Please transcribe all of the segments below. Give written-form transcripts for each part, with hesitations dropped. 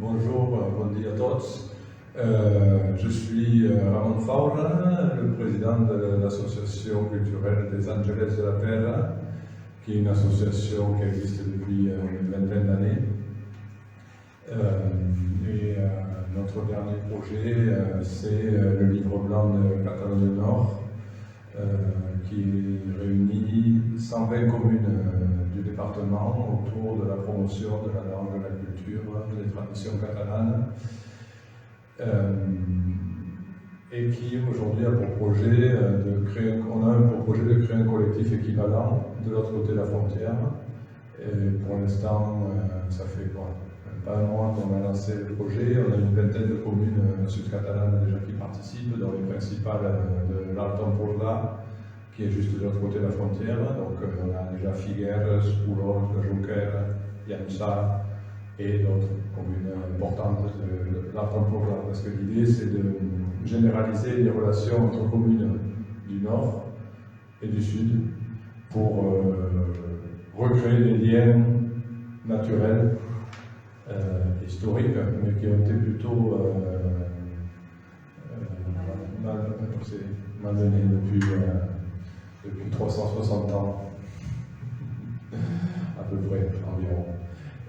Bonjour, bon dia a tots. Je suis Ramon Faura, le président de l'association culturelle des Angeles de la Terra, qui est une association qui existe depuis une vingtaine d'années. Notre dernier projet, c'est le livre blanc de Catalogne Nord, qui réunit 120 communes du département autour de la promotion de la langue, de la culture, des traditions catalanes, et qui aujourd'hui a pour projet de créer, de créer un collectif équivalent de l'autre côté de la frontière. Et pour l'instant, ça fait quoi? Pas un mois qu'on a lancé le projet. On a une vingtaine de communes sud-catalanes déjà qui participent, dont les principales de l'Alta Empordà, qui est juste de l'autre côté de la frontière. Donc on a déjà Figueres, Olot, Junquer, Llançà et d'autres communes importantes de l'Alta Empordà. Parce que l'idée, c'est de généraliser les relations entre communes du nord et du sud pour recréer des liens naturels, historiques, mais qui ont été plutôt malmenés depuis 360 ans, à peu près, environ.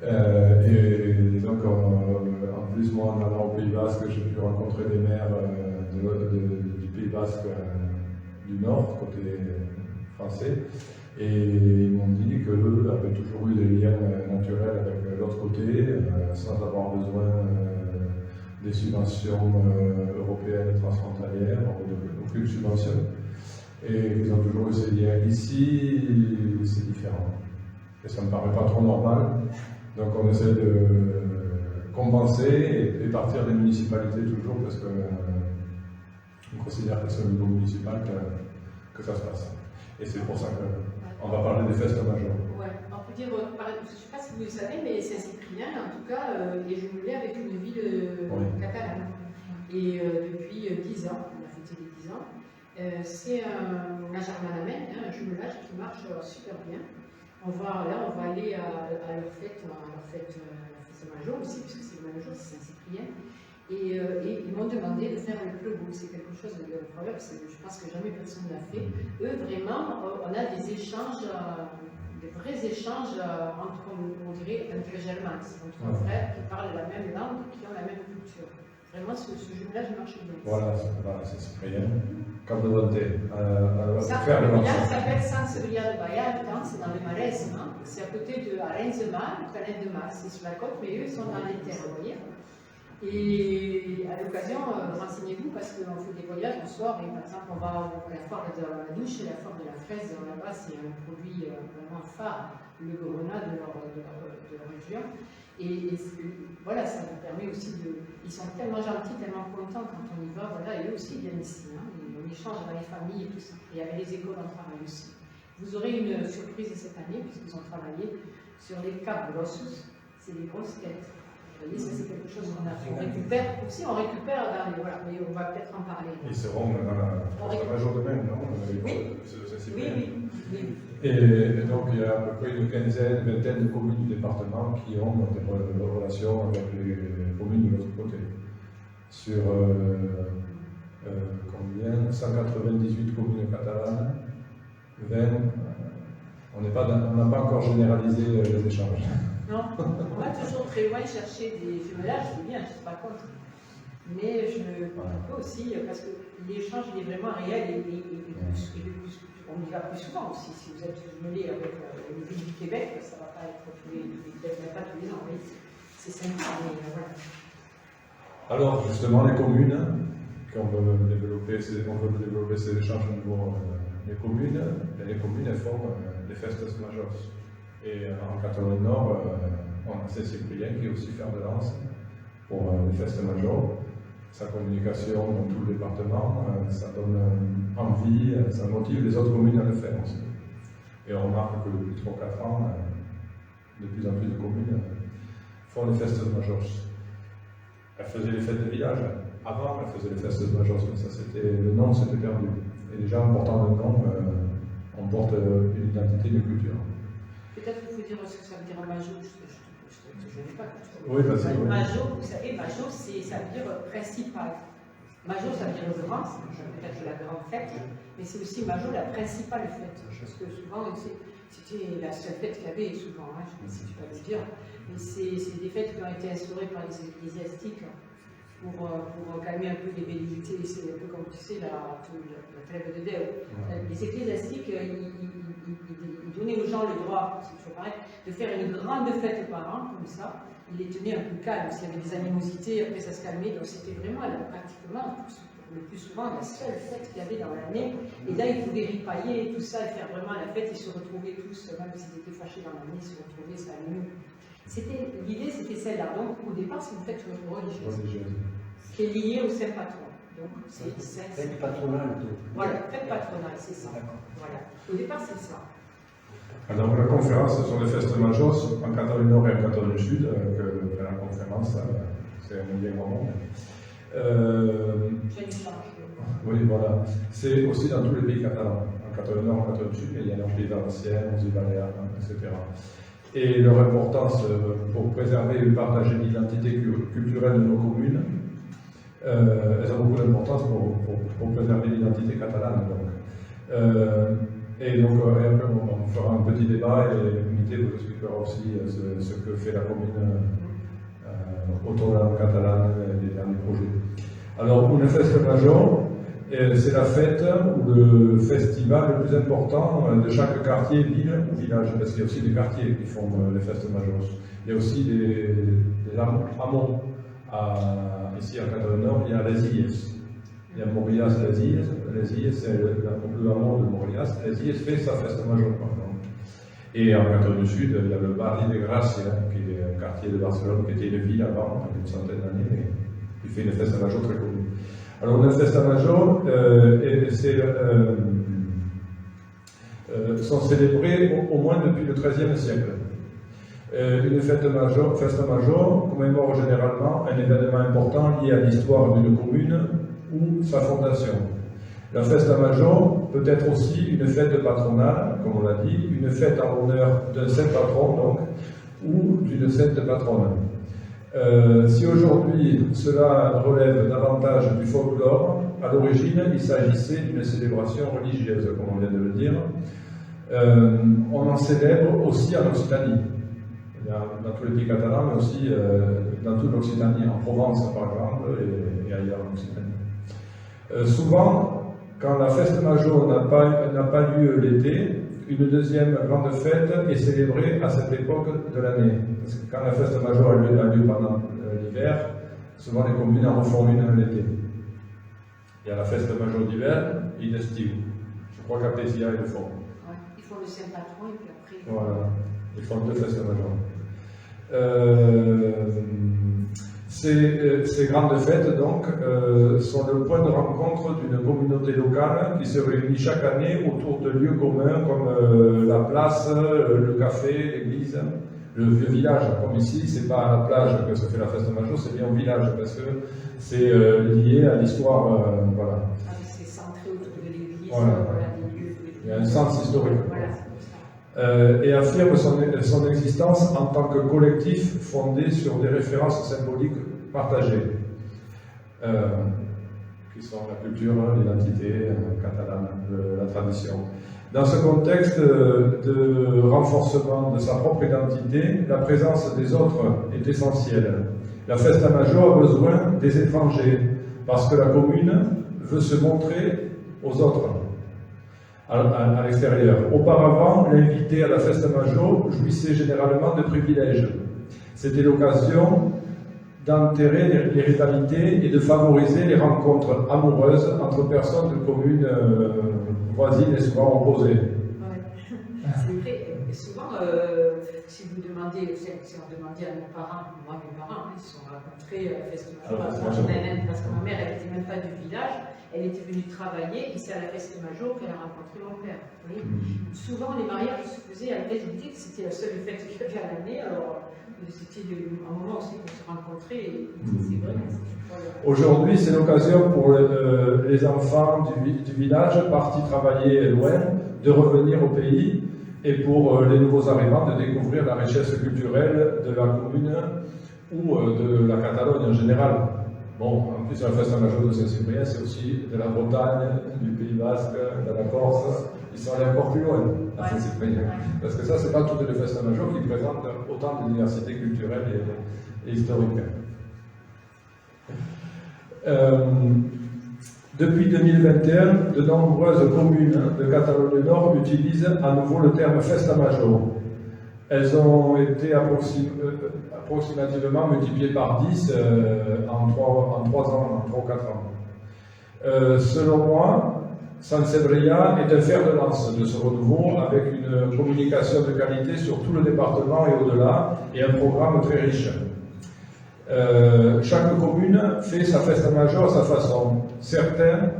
Et donc, en plus, moi, en allant au Pays Basque, j'ai pu rencontrer des maires du Pays Basque du Nord, côté français, et ils m'ont dit qu'eux avaient toujours eu des liens naturels avec l'autre côté, sans avoir besoin des subventions européennes transfrontalières, aucune subvention. Et ils ont toujours eu ces liens. Ici, c'est différent. Et ça ne me paraît pas trop normal. Donc on essaie de compenser et partir des municipalités toujours, parce qu'on considère que c'est au niveau municipal que ça se passe. Et c'est pour ça qu'on va parler des festes majeures. Ouais, on peut dire, je ne sais pas si vous le savez, mais Saint-Cyprien, en tout cas, est jumelé avec une ville catalane. Et depuis 10 ans, on a fêté les 10 ans, c'est un agermanament, un jumelage qui marche super bien. On va aller à leur fête majeure aussi, puisque c'est le majeure, c'est Saint-Cyprien. Et ils m'ont demandé de faire le club. C'est quelque chose d'incroyable, je pense que jamais personne ne l'a fait. Eux, vraiment, on a des échanges, des vrais échanges entre, on dirait, entre germains, entre frères qui parlent la même langue, qui ont la même culture. Vraiment, ce jumelage marche bien. Voilà, c'est Cyprien. Comme de Bonté. Ça s'appelle San Cebrià de Vallalta, c'est dans le Maresme. C'est à côté de Arenys de Mar, Canet de Mar, c'est sur la côte, mais eux, ils sont dans les terres, vous voyez. Et à l'occasion, renseignez-vous parce qu'on fait des voyages, on sort et par exemple on va à la foire de la douche et la foire de la fraise, là-bas c'est un produit vraiment phare, le Corona de leur région. Et voilà, ça nous permet aussi de... Ils sont tellement gentils, tellement contents quand on y va, voilà, et eux aussi ils viennent ici, on échange avec les familles et tout ça. Et avec les écoles on travaille aussi. Vous aurez une surprise cette année puisqu'ils ont travaillé sur les Cabrosos, c'est les grosses têtes. Vous voyez, ça c'est quelque chose qu'on récupère aussi, on récupère dans les... Voilà, mais on va peut-être en parler. Ils seront dans la majeure de même, non? Oui. Et donc il y a à peu près une vingtaine de communes du département qui ont des relations avec les communes de l'autre côté. Sur combien? 198 communes catalanes, 20. On n'a pas encore généralisé les échanges. Non, on va toujours très loin chercher des jumelages, c'est bien, je ne suis pas contre. Mais je peux aussi, parce que l'échange il est vraiment réel et on y va plus souvent aussi. Si vous êtes jumelé avec les villes du Québec, ça ne va pas être pas tous les ans, oui. C'est sympa, mais voilà. Alors justement, les communes, quand on veut développer ces échanges au niveau des communes, les communes elles forment les festes majeures. Et en Catalogne Nord, on a Saint-Cyprien qui est aussi fer de lance pour les festes majeures. Sa communication dans tout le département, ça donne envie, ça motive les autres communes à le faire aussi. Et on remarque que depuis 3 ou 4 ans, de plus en plus de communes font les festes majeures. Elles faisaient les fêtes de village. Avant, elles faisaient les festes majeures, mais le nom s'était perdu. Et déjà, en portant le nom, on porte une identité, une culture. Peut-être qu'il faut dire ce que ça veut dire en majeur, je n'ai pas compris. Oui, parce que... Major, vous savez, major, ça veut dire principal. Major, ça veut dire grand, peut-être la grande fête, mais c'est aussi major la principale fête. Parce que souvent, c'était la seule fête qu'il y avait, souvent, hein, je ne sais pas si tu peux le dire. Mais c'est des fêtes qui ont été instaurées par les ecclésiastiques pour calmer un peu les velléités. C'est un peu comme tu sais, la trêve de Dieu. Les ecclésiastiques, ils donnaient aux gens le droit, c'est toujours pareil, de faire une grande fête par an, comme ça. Ils les tenaient un peu calmes. S'il y avait des animosités, après ça se calmait. Donc c'était vraiment pratiquement le plus souvent la seule fête qu'il y avait dans l'année. Et là, ils pouvaient ripailler tout ça et faire vraiment la fête. Ils se retrouvaient tous, même s'ils étaient fâchés dans l'année, ils se retrouvaient, ça allait mieux. L'idée, c'était celle-là. Donc, au départ, c'est une fête religieuse, qui est liée au Saint Patron. Donc, c'est fête patronale. Voilà, fête patronale, c'est ça. Voilà. Au départ, c'est ça. Alors, la conférence sur les festes majeures en Catalogne Nord et en Catalogne Sud, que la conférence, c'est un lien moment. Oui, voilà. C'est aussi dans tous les pays catalans. En Catalogne Nord, en Catalogne Sud, il y a en Pays Valenciennes, aux îles Baléares, etc. Et leur importance pour préserver et partager l'identité culturelle de nos communes, elles ont beaucoup d'importance pour préserver l'identité catalane. Et donc, on fera un petit débat et l'unité vous expliquera aussi ce que fait la commune autour de la langue catalane et des derniers projets. Alors, une fête majeure, c'est la fête ou le festival le plus important de chaque quartier, ville ou village, parce qu'il y a aussi des quartiers qui font les fêtes majeures. Il y a aussi des hameaux. Ici, en Catalogne Nord, il y a les IES. Il y a Morias, les IES, c'est le hameau de Morias. Les IES fait sa fête majeure, par exemple. Et en Catalogne du Sud, il y a le Barri de Gracia, qui est un quartier de Barcelone, qui était une ville avant, il y a une centaine d'années, mais qui fait une fête majeure très connue. Alors, une fête majeure, sont célébrées au moins depuis le XIIIe siècle. Une fête majeure commémore généralement un événement important lié à l'histoire d'une commune ou sa fondation. La festa majeure peut être aussi une fête patronale, comme on l'a dit, une fête en l'honneur d'un saint patron, donc, ou d'une sainte patronne. Si aujourd'hui cela relève davantage du folklore, à l'origine il s'agissait d'une célébration religieuse, comme on vient de le dire. On en célèbre aussi en Occitanie, dans tous les pays catalans, mais aussi dans toute l'Occitanie, en Provence par exemple, et ailleurs en Occitanie. Souvent, quand la fête majeure n'a pas lieu l'été, une deuxième grande fête est célébrée à cette époque de l'année. Parce que quand la fête majeure a lieu pendant l'hiver, souvent les communes en refont une l'été. Il y a la fête majeure d'hiver et d'estive. Je crois qu'à Pésia, ils le font. Ouais, ils font le Saint Patron et puis après. Voilà, ils font deux fêtes majeures. Ces grandes fêtes, donc, sont le point de rencontre d'une communauté locale qui se réunit chaque année autour de lieux communs comme la place, le café, l'église, le vieux village. Comme ici, c'est pas à la plage que se fait la fête majeure, c'est bien au village parce que c'est lié à l'histoire. Voilà. Ah, c'est centré autour de l'église, voilà. Des lieux. Il y a un sens historique. Voilà, et affirme son existence en tant que collectif fondé sur des références symboliques partagées, qui sont la culture, l'identité catalane, la tradition. Dans ce contexte de renforcement de sa propre identité, la présence des autres est essentielle. La festa majeure a besoin des étrangers, parce que la commune veut se montrer aux autres. À l'extérieur. Auparavant, l'invité à la festa majeure jouissait généralement de privilèges. C'était l'occasion d'enterrer les rivalités et de favoriser les rencontres amoureuses entre personnes de communes voisines et souvent opposées. Ouais. C'est vrai. Souvent, si vous demandez, si on demandait à nos parents, moi mes parents, ils se sont rencontrés à la festa majeure, parce que ma mère, elle n'était même pas du village. Elle était venue travailler et c'est à la festa majeure qu'elle a rencontré mon père. Oui. Souvent, les mariages se faisaient à la que c'était la seule fête qu'il y avait à l'année. Alors, c'était un moment aussi pour se rencontrer. Et c'est vrai. Aujourd'hui, c'est l'occasion pour les enfants du village partis travailler loin de revenir au pays et pour les nouveaux arrivants de découvrir la richesse culturelle de la commune ou de la Catalogne en général. Bon, en plus, la Festa Major de Saint-Cyprien, c'est aussi de la Bretagne, du Pays Basque, de la Corse. Ils sont allés encore plus loin, à Saint-Cyprien. Parce que ça, c'est pas toutes les Festa Major qui présentent autant de diversité culturelle et historique. Depuis 2021, de nombreuses communes de Catalogne Nord utilisent à nouveau le terme Festa Major. Elles ont été approximativement multipliées par 10 en 3 ans, en 3 ou 4 ans. Selon moi, Sansevria est un fer de lance de ce renouveau avec une communication de qualité sur tout le département et au-delà et un programme très riche. Chaque commune fait sa Festa Major à sa façon. Certaines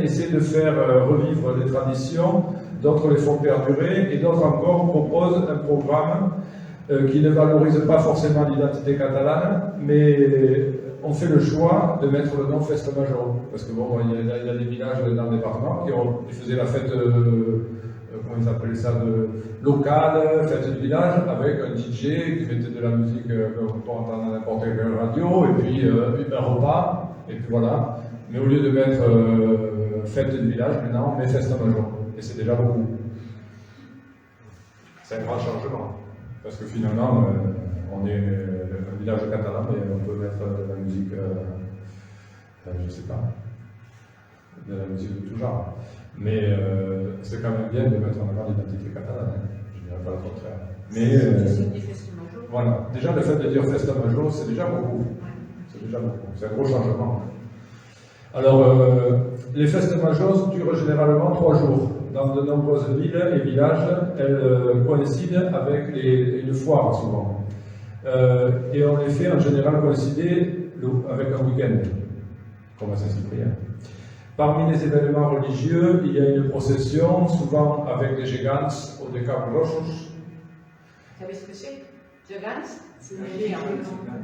essaient de faire revivre les traditions, d'autres les font perdurer et d'autres encore proposent un programme qui ne valorise pas forcément l'identité catalane, mais on fait le choix de mettre le nom Festa Major. Parce que bon, il y a des villages dans le département qui faisaient la fête, comment ils appelaient ça, locale, fête de village, avec un DJ qui mettait de la musique qu'on peut entendre à n'importe quelle radio, et puis un repas, et puis voilà. Mais au lieu de mettre fête de village, maintenant on met Festa Major. Et c'est déjà beaucoup. C'est un grand changement. Parce que finalement, on est un village catalan, mais on peut mettre de la musique, je ne sais pas, de la musique de tout genre. Mais c'est quand même bien de mettre en avant l'identité catalane, hein. Je ne dirais pas le contraire. Mais voilà, déjà le fait de dire Festa Major, c'est déjà beaucoup. C'est déjà beaucoup. C'est un gros changement. Alors, les Festa Major durent généralement 3 jours. Dans de nombreuses villes et villages, elles coïncident avec une foire souvent. Et on les fait en général coïncider avec un week-end, comme à Saint-Cyprien. Parmi les événements religieux, il y a une procession, souvent avec des gegants ou des cabros. Vous savez ce que c'est? Gegants, c'est des géants.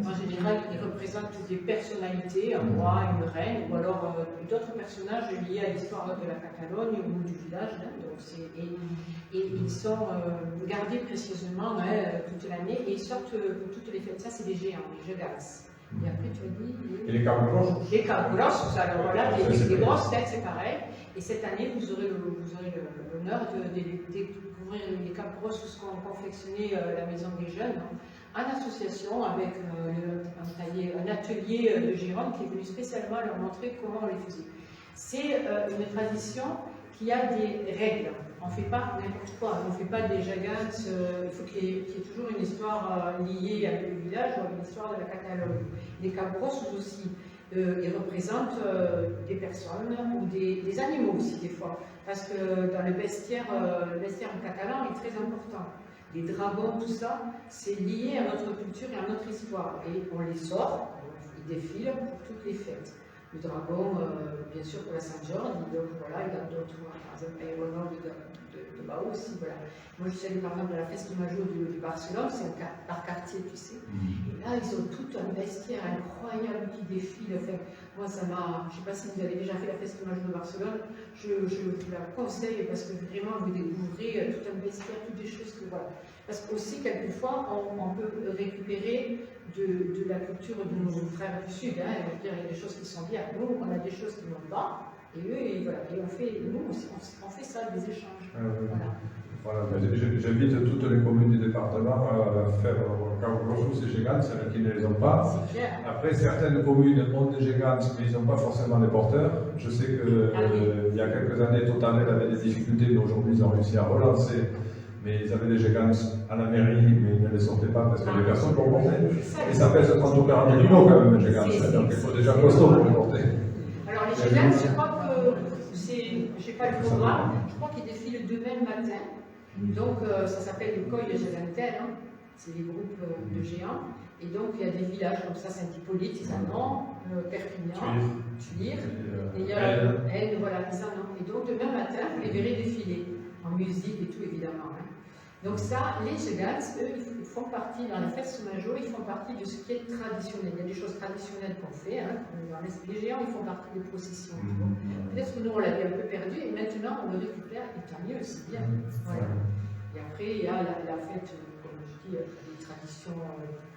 En général, ils représentent des personnalités, un roi, une reine, ou alors d'autres personnages liés à l'histoire de la Catalogne ou du village. Hein, donc et ils sont gardés précieusement toute l'année et ils sortent pour toutes les fêtes. Ça, c'est des géants, les gegants. Et après, tu as dit... Et les cabros? Les cabros, alors voilà, les grosses têtes, c'est pareil. Et cette année, vous aurez l'honneur de découvrir les cabros, ce qu'on confectionnait la Maison des Jeunes, en association avec un atelier de Gironde qui est venu spécialement leur montrer comment on les faisait. C'est une tradition qui a des règles. On ne fait pas n'importe quoi, on ne fait pas des gegants, il faut qu'il y ait toujours une histoire liée avec le village ou avec l'histoire de la Catalogne. Les cabros aussi, ils représentent des personnes ou des animaux aussi des fois, parce que dans le bestiaire en catalan est très important. Les dragons, tout ça, c'est lié à notre culture et à notre histoire. Et on les sort, ils défilent pour toutes les fêtes. Le dragon, bien sûr, pour la Saint-Georges, donc voilà, il y a d'autres, par exemple, aéronauts de Bao aussi, voilà. Moi, je suis allée par exemple à la Festa Major de Barcelone, c'est par quartier, tu sais. Et là, ils ont tout un vestiaire incroyable qui défile. Enfin, moi, ça m'a. Je ne sais pas si vous avez déjà fait la Festa Major de Barcelone, je vous la conseille parce que vraiment, vous découvrez tout un vestiaire, toutes des choses que voilà. Parce qu'aussi, quelquefois, on peut récupérer de la culture de nos frères du Sud. Hein. Je veux dire, il y a des choses qui sont bien. Nous, on a des choses qui n'ont pas. Et eux, et voilà. Et nous aussi, on fait ça, des échanges. Voilà, j'invite toutes les communes du département à faire cabros et gegants, celles qui ne les ont pas. Après, certaines communes ont des gegants, mais ils n'ont pas forcément les porteurs. Je sais qu'il y a quelques années, Total avait des difficultés, mais aujourd'hui, ils ont réussi à relancer. Mais ils avaient des gegants à la mairie, mais ils ne les sortaient pas parce que les personnes pour porter. Et ça pèse 30 ou 40 kilos quand même, les gegants. Donc il faut déjà costaud pour les porter. Alors les gegants, je crois que c'est, je n'ai pas le programme, je crois qu'ils défilent demain matin. Donc ça s'appelle le Coy de Gélantel, hein. C'est des groupes de géants. Et donc il y a des villages comme ça, Saint-Hippolyte, ils en ont, Perpignan, Tuire, et il y a Aisne, voilà, ils en ont. Et donc demain matin, vous les verrez défiler, en musique et tout évidemment. Hein. Donc ça, les gegants, eux, ils font partie, dans la Festa Major, ils font partie de ce qui est traditionnel. Il y a des choses traditionnelles qu'on fait, hein. Les géants, ils font partie des processions. Peut-être que nous, on l'avait un peu perdu, et maintenant, on le récupère, et tant mieux, c'est bien. Voilà. Et après, il y a la fête, comme je dis, des traditions.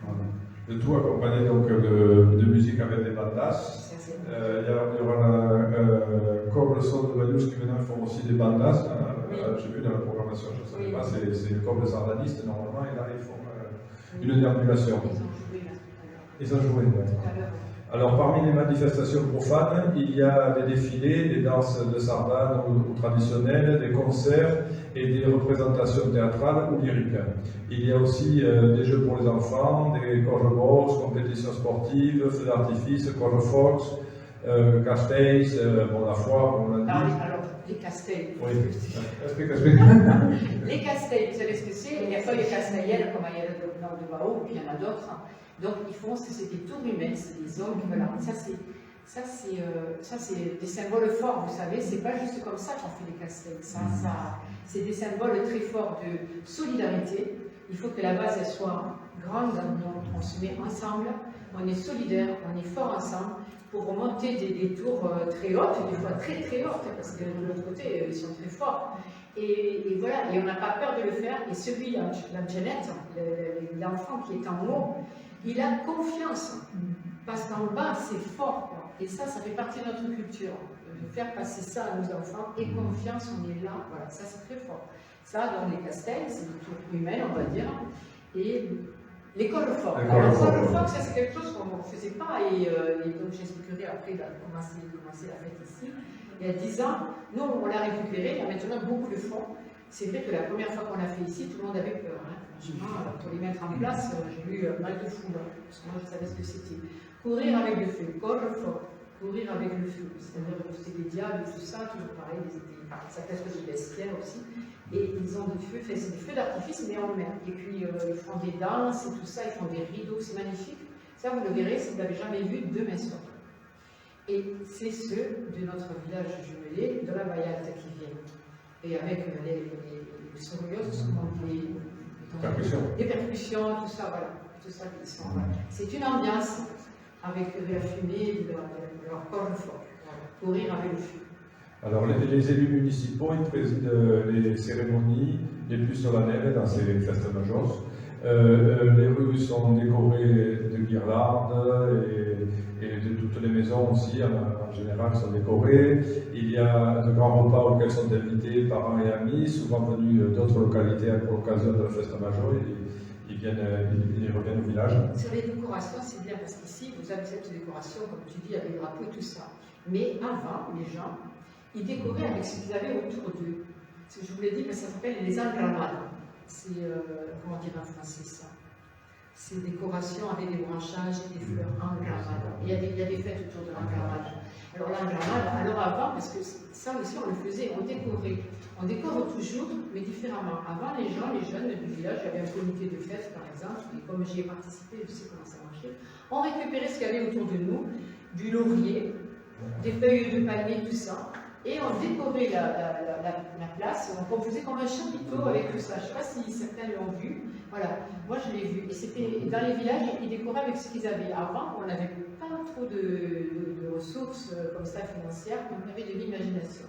Voilà. Le tout accompagné donc de musique avec des bandas. Il y aura comme le son de Vadouche qui maintenant font aussi des bandas. Oui. J'ai vu dans la programmation, je ne savais pas, c'est le corps de sardanistes normalement, et là ils font une déambulation. Ils ont joué, ouais. Alors, parmi les manifestations profanes, il y a des défilés, des danses de sardanes ou traditionnelles, des concerts et des représentations théâtrales ou lyriques. Il y a aussi des jeux pour les enfants, des corge-bourses, compétitions sportives, feux d'artifice, corge-fox, castells, bon, la foire, on l'a dit. Alors, les castells. Oui, explique. Les castells, vous savez ce que c'est? Il n'y a pas les castellières comme il y a le nord de Bao, puis il y en a d'autres. Donc, ils font ce que c'est des tours humaines, c'est des hommes qui veulent. Ça, c'est des symboles forts, vous savez. C'est pas juste comme ça qu'on fait les castells. C'est des symboles très forts de solidarité. Il faut que la base elle soit grande, donc on se met ensemble, on est solidaires, on est fort ensemble pour remonter des tours très hautes, des fois très très hautes, parce que de l'autre côté, ils sont très forts. Et voilà, et on n'a pas peur de le faire. Et celui, l'Angelette, l'enfant qui est en haut, il a confiance, parce qu'en bas, c'est fort, quoi. Et ça fait partie de notre culture, de faire passer ça à nos enfants, et confiance, on est là, voilà, ça c'est très fort. Ça, dans les castels, c'est des tours humaines, on va dire, et l'école forte. Alors, l'école forte, ça c'est quelque chose qu'on ne faisait pas, et donc j'expliquerai après commencer la fête ici. Il y a 10 ans, nous on l'a récupéré, il y a maintenant beaucoup de fonds. C'est vrai que la première fois qu'on l'a fait ici, tout le monde avait peur. Hein. Franchement, pour les mettre en place, j'ai eu mal de foule, parce que moi je savais ce que c'était. Courir avec le feu, corps fort, courir avec le feu. C'est-à-dire que c'était des diables, tout ça, toujours pareil, ça peut être des bestiaires aussi. Et ils ont des feux, c'est des feux d'artifice, mais en mer. Et puis ils font des danses et tout ça, ils font des rideaux, c'est magnifique. Ça, vous le verrez si vous n'avez jamais vu demain soir. Et c'est ceux de notre village jumelé, de la Bayate qui viennent. Et avec les sourieuses, les percussions, tout ça, voilà. Tout ça qui sont. Voilà. C'est une ambiance avec de la fumée, de leur corps fort, voilà. Courir avec le feu. Alors, les élus municipaux, ils président les cérémonies les plus solennelles dans ces fêtes majeures. Les rues sont décorées de guirlandes et de toutes les maisons aussi, en général, sont décorées. Il y a de grands repas auxquels sont invités parents et amis, souvent venus d'autres localités à l'occasion de la fête majeure. Ils reviennent au village. Sur les décorations, c'est bien parce qu'ici, vous avez cette décoration, comme tu dis, avec les drapeaux et tout ça. Mais avant, les gens, ils décoraient avec ce qu'ils avaient autour d'eux. Je vous l'ai dit, mais ça s'appelle les engramades. C'est, comment dire en français ça? C'est décoration avec des branchages et des fleurs engramades. Il y a des fêtes autour de l'engramade. Alors l'engramade, alors avant, parce que ça aussi on le faisait, on décorait. On décore toujours, mais différemment. Avant, les jeunes du village, il y avait un comité de fête par exemple, et comme j'y ai participé, je sais comment ça marchait, on récupérait ce qu'il y avait autour de nous, du laurier, des feuilles de palmier, tout ça, et on décorait la place, on faisait comme un chapiteau avec tout ça. Je ne sais pas si certains l'ont vu, voilà, moi je l'ai vu. Et c'était dans les villages, ils décoraient avec ce qu'ils avaient. Avant, on n'avait pas trop de ressources comme ça financières, mais on avait de l'imagination.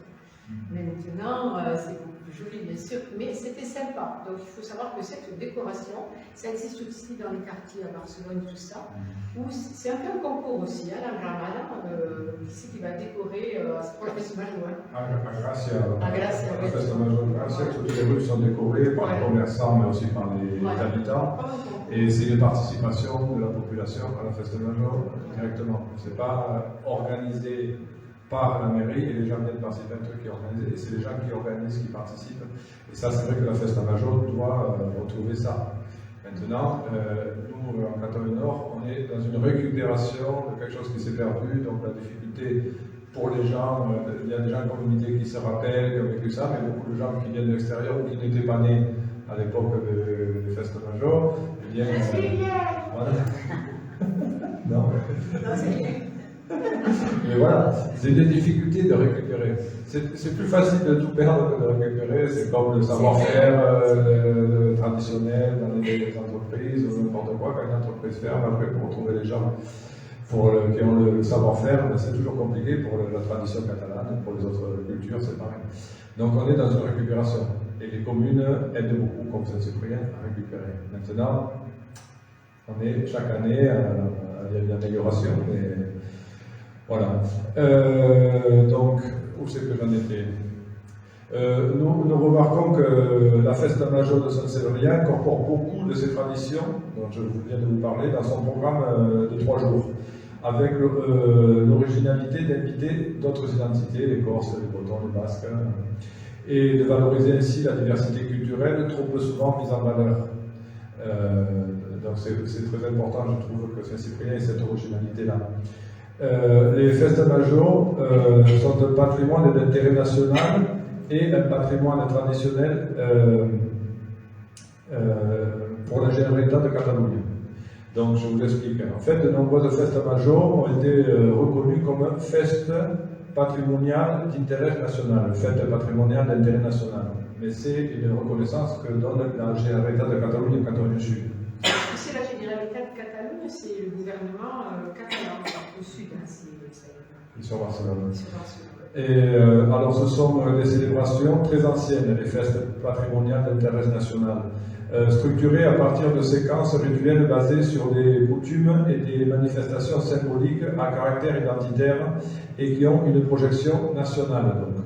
Maintenant, c'est beaucoup plus joli, bien sûr, mais c'était sympa. Donc, il faut savoir que cette décoration, ça existe aussi dans les quartiers à Barcelone, tout ça, où c'est un peu un concours aussi, hein, la Granada, qui va décorer pour la fête majeure. À Gracia, la fête majeure de Gracia, toutes les rues sont décorées par les commerçants, mais aussi par les habitants. Et c'est une participation de la population à la fête majeure directement. Ce n'est pas organisé par la mairie, et les gens viennent participer à un truc qui est organisé, et c'est les gens qui organisent, qui participent. Et ça, c'est vrai que la Festa Major doit retrouver ça. Maintenant, nous, en Catalogne Nord, on est dans une récupération de quelque chose qui s'est perdu, donc la difficulté pour les gens, il y a des gens en communauté qui se rappellent, qui ont vécu ça, mais beaucoup de gens qui viennent de l'extérieur ou qui n'étaient pas nés à l'époque des Festa Major, eh bien... voilà. Non, c'est bien. Mais voilà, c'est des difficultés de récupérer. C'est plus facile de tout perdre que de récupérer. C'est comme le savoir-faire traditionnel dans les entreprises ou n'importe quoi. Quand une entreprise ferme, après pour retrouver les gens qui ont le savoir-faire, c'est toujours compliqué pour la tradition catalane. Pour les autres cultures, c'est pareil. Donc on est dans une récupération. Et les communes aident beaucoup, comme Saint-Cyprien, à récupérer. Maintenant, on est chaque année à une amélioration. Mais voilà. Donc, où c'est que j'en étais? Nous remarquons que la Festa Major de Saint-Séverien incorpore beaucoup de ces traditions, dont je viens de vous parler, dans son programme de 3 jours, avec l'originalité d'inviter d'autres identités, les Corses, les Bretons, les Basques, et de valoriser ainsi la diversité culturelle trop peu souvent mise en valeur. Donc c'est très important, je trouve, que Saint-Cyprien ait cette originalité-là. Les Festa Major sont un patrimoine d'intérêt national et un patrimoine traditionnel pour la Generalitat de Catalunya. Donc je vous explique. En fait, de nombreuses Festa Major ont été reconnues comme fêtes patrimoniales d'intérêt national, fêtes patrimoniales d'intérêt national. Mais c'est une reconnaissance que donne la Generalitat de Catalunya, Catalunya Sud. C'est la Generalitat de Catalunya, c'est le gouvernement catalan, au sud. Ils sont Barcelone. Et alors, ce sont des célébrations très anciennes, les fêtes patrimoniales d'intérêt national, structurées à partir de séquences rituelles basées sur des coutumes et des manifestations symboliques à caractère identitaire et qui ont une projection nationale, donc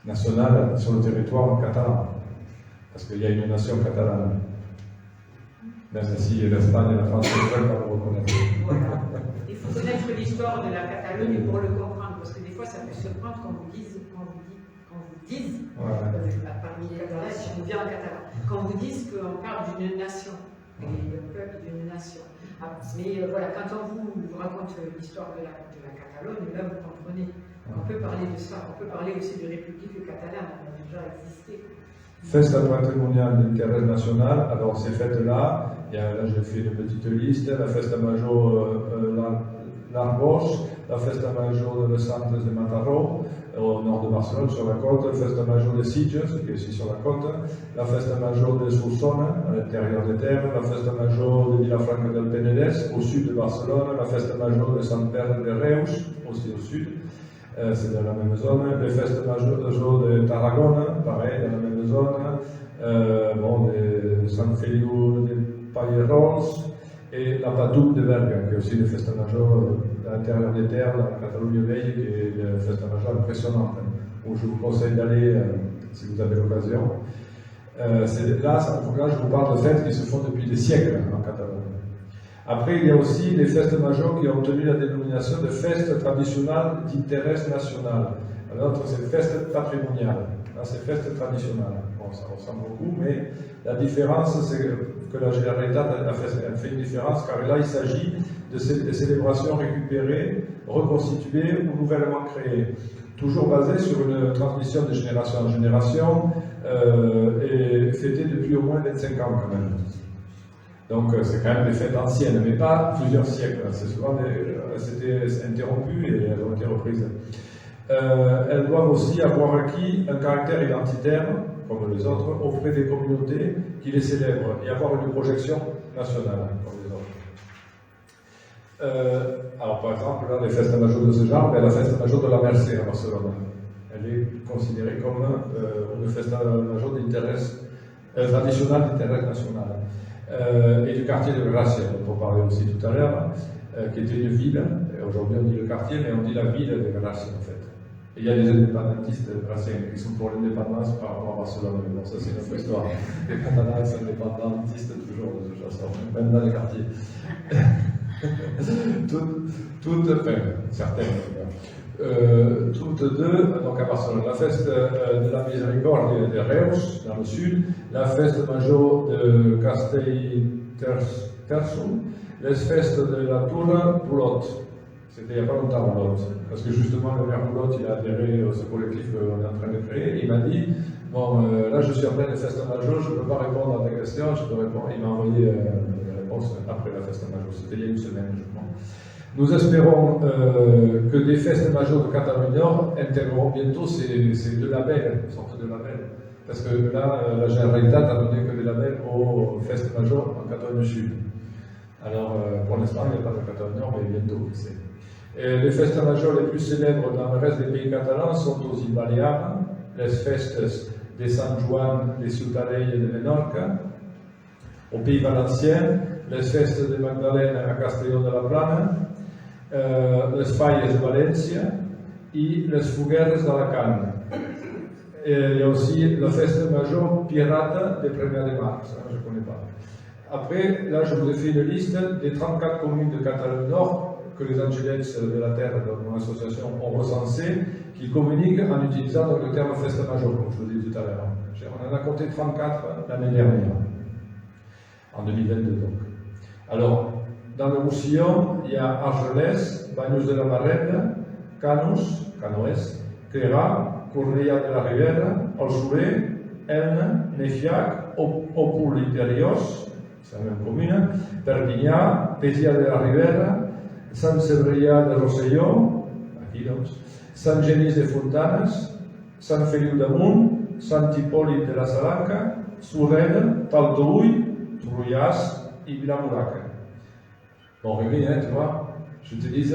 nationale sur le territoire catalan, parce qu'il y a une nation catalane, même si l'Espagne et la France ne veulent pas le reconnaître. Voilà. Il faut connaître l'histoire de la Catalogne pour le comprendre, parce que des fois ça peut se prendre quand vous dites, parmi les Catalans, si on vient en catalan, quand vous dites qu'on parle d'une nation, et le peuple d'une nation. Mais voilà, quand on vous raconte l'histoire de la Catalogne, là vous comprenez. On peut parler de ça, on peut parler aussi de République catalane, elle a déjà existé. Festa patrimoniale d'intérêt national, alors ces fêtes-là, là j'ai fait une petite liste, la Festa Major l'Arboç, la Festa Major de Los Santos de Mataró, au nord de Barcelone, sur la côte, la Festa Major de Sitges, qui est aussi sur la côte, la Festa Major de Solsona, à l'intérieur des terres, la Festa Major de Vilafranca del Penedès, au sud de Barcelone, la Festa Major de Sant Pere de Reus, aussi au sud. C'est dans la même zone. Les Festa Major de Tarragona, pareil, dans la même zone. De San Feliu de Pallerols et la Patum de Berga, qui est aussi une Festa Major à l'intérieur des terres, dans la Catalogne Vieille, qui est une Festa Major impressionnante, où je vous conseille d'aller si vous avez l'occasion. Là, je vous parle de fêtes qui se font depuis des siècles en Catalogne. Après, il y a aussi les Fêtes Major qui ont obtenu la dénomination de fêtes traditionnelles d'intérêt national. L'autre, c'est fêtes patrimoniales. Là, c'est fêtes traditionnelles. Bon, ça ressemble beaucoup, mais la différence, c'est que la Generalitat a fait une différence, car là, il s'agit de célébrations récupérées, reconstituées ou nouvellement créées. Toujours basées sur une transmission de génération en génération et fêtées depuis au moins 25 ans quand même. Donc c'est quand même des fêtes anciennes, mais pas plusieurs siècles. C'est souvent c'était interrompu et elles ont été reprises. Elles doivent aussi avoir acquis un caractère identitaire, comme les autres, auprès des communautés qui les célèbrent et avoir une projection nationale, comme les autres. Alors par exemple, là, les Festa Major de ce genre, la Festa Major de la Mercè à Barcelone. Elle est considérée comme une Festa Major d'intérêt traditionnel d'intérêt national. Et du quartier de Gracia, dont on parlait aussi tout à l'heure, qui était une ville. Aujourd'hui on dit le quartier, mais on dit la ville de Gracia en fait. Et il y a des indépendantistes graciens qui sont pour l'indépendance par rapport à Barcelone. Mais bon, ça c'est notre histoire. Les Catalans sont indépendantistes toujours de toute façon, même dans les quartiers. Certaines. Toutes deux, donc à Barcelone, la fête de la Miséricorde de Reus, dans le sud, la fête Major de Castellterçol, les fêtes de la Tour Boulot. C'était il n'y a pas longtemps, Boulot, parce que justement le maire Boulot, il a adhéré à ce collectif qu'on est en train de créer, et il m'a dit, bon, là je suis en pleine fête Major, je ne peux pas répondre à tes questions, je te réponds. Il m'a envoyé une réponse après la fête Major, c'était il y a une semaine, je crois. Nous espérons que des fêtes majeures de Catalogne Nord intégreront bientôt ces deux labels, une sorte de label. Parce que là, la Generalitat a donné que des labels aux fêtes majeures en Catalogne Sud. Alors, pour l'instant, il n'y a pas de Catalogne Nord, mais bientôt, c'est. Et les fêtes majeures les plus célèbres dans le reste des pays catalans sont aux îles Baléares, les fêtes de Sant Joan de Ciutadella de Menorca. Au Pays Valencien, les festes de Magdalena a Castelló de la Plana, les falles de València et les fogueres d'Alacant. Il y a aussi la fête majeure pirate des 1er de mars, je ne connais pas. Après, là, je vous ai fait une liste des 34 communes de Catalogne Nord que les Angelets de la Terre de mon association ont recensées, qui communiquent en utilisant donc, le terme fête majeure, comme je vous l'ai dit tout à l'heure. On en a compté 34 l'année dernière, en 2022 donc. Alors, dans le Roussillon, il y a Argelès, Bagnous de la Barrette, Canoes, Clera, Cornellà de la Ribera, El Soler, Elna, Nefiac, Opul-Interiors, c'est la même commune, Perpinyà, Pétia de la Ribera, Sant Cebrià de Rosselló, aquí doncs, Sant Genís de Fontanes, Sant Feliu d'Amunt, Sant Hipòlit de la Salanca, Sureda, Taltoull, Trullàs et Vilamuraca. Bon, Rémi, hein, tu vois, je te dis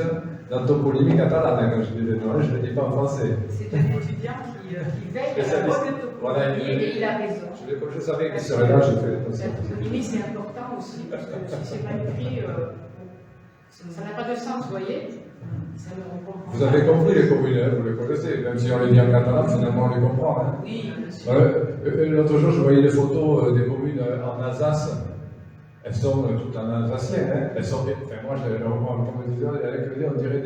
la toponymie catalane, quand je dis non, je ne le dis pas en français. C'est un étudiant qui veille à la bonne toponymie et il a raison. Je savais qu'il serait là, j'ai fait la toponymie, c'est important aussi, parce que si c'est mal écrit, ça n'a pas de sens, vous voyez. Vous avez compris les communes, hein, vous les connaissez, même si on les dit en catalan, finalement on les comprend. Hein. Oui, bien sûr. L'autre jour, je voyais les photos des communes en Alsace. Elles sont toutes en alsacien, hein. Elles sont, enfin, moi, comme je disais, on dirait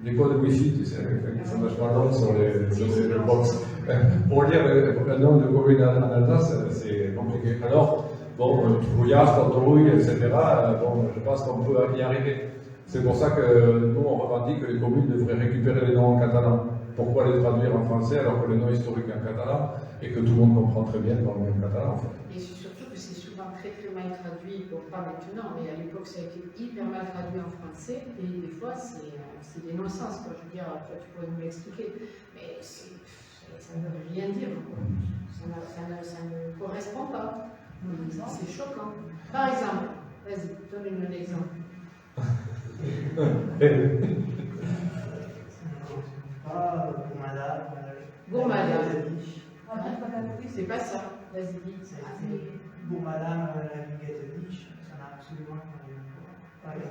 des codes Wi-Fi, tu sais, qui sont vachement longs sur les box. Pour lire un nom de communes en Alsace, c'est compliqué. Alors, bon, Trouillard, Tortouille, etc., bon, je pense qu'on peut y arriver. C'est pour ça que nous, on revendique que les communes devraient récupérer les noms en catalan. Pourquoi les traduire en français alors que les noms historiques en catalan et que tout le monde comprend très bien dans le même catalan en fait. Et surtout que c'est souvent très très mal traduit, bon pas maintenant, mais à l'époque ça a été hyper mal traduit en français et des fois c'est des non-sens. Je veux dire, toi tu pourrais nous l'expliquer, mais ça ne veut rien dire. Ça ne correspond pas. C'est choquant. Par exemple, vas-y, donne-nous un exemple. Gourmada. C'est pas ça. Vas-y, dis. Gourmada, la guinguette biche, ça n'a absolument rien à voir.